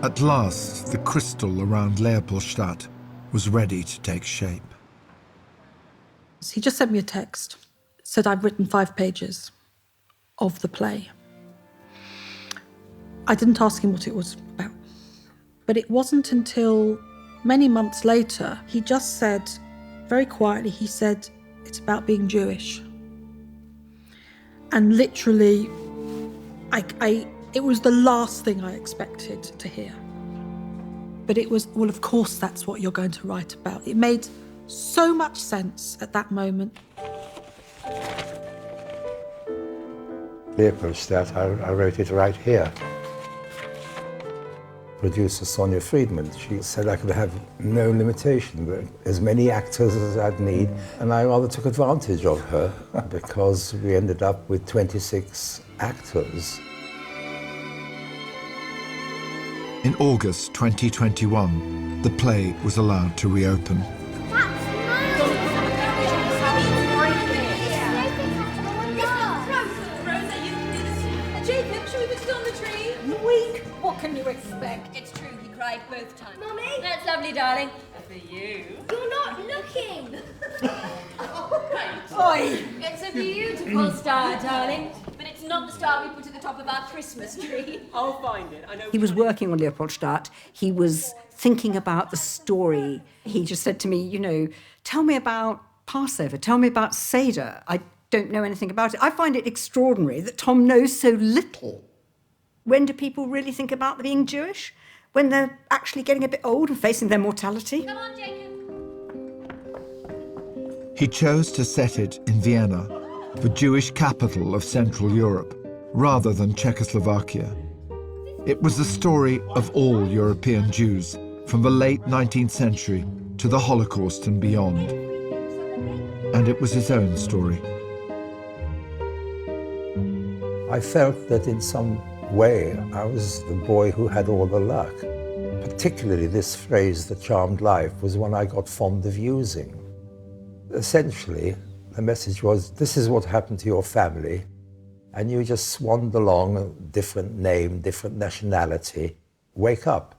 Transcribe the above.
At last, the crystal around Leopoldstadt was ready to take shape. He just sent me a text, said I've written 5 pages of the play. I didn't ask him what it was about. But it wasn't until many months later, he just said, very quietly, he said, it's about being Jewish. And literally, it was the last thing I expected to hear. But it was, well, of course that's what you're going to write about. It made so much sense at that moment. Leopoldstadt, I wrote it right here. Producer Sonia Friedman, she said I could have no limitation, but as many actors as I'd need, and I rather took advantage of her because we ended up with 26 actors. In August 2021, the play was allowed to reopen. What can you expect? It's true, he cried both times. Mummy? That's lovely, darling. For you. You're not looking! Oi! It's a beautiful star, darling. But it's not the star we put at the top of our Christmas tree. I'll find it. I know. He was working on Leopoldstadt. He was thinking about the story. He just said to me, you know, tell me about Passover, tell me about Seder. I don't know anything about it. I find it extraordinary that Tom knows so little. When do people really think about being Jewish? When they're actually getting a bit old and facing their mortality? Come on, Jacob. He chose to set it in Vienna, the Jewish capital of Central Europe, rather than Czechoslovakia. It was the story of all European Jews, from the late 19th century to the Holocaust and beyond. And it was his own story. I felt that in some way I was the boy who had all the luck. Particularly this phrase, the charmed life, was one I got fond of using. Essentially, the message was, this is what happened to your family, and you just swanned along, a different name, different nationality. Wake up.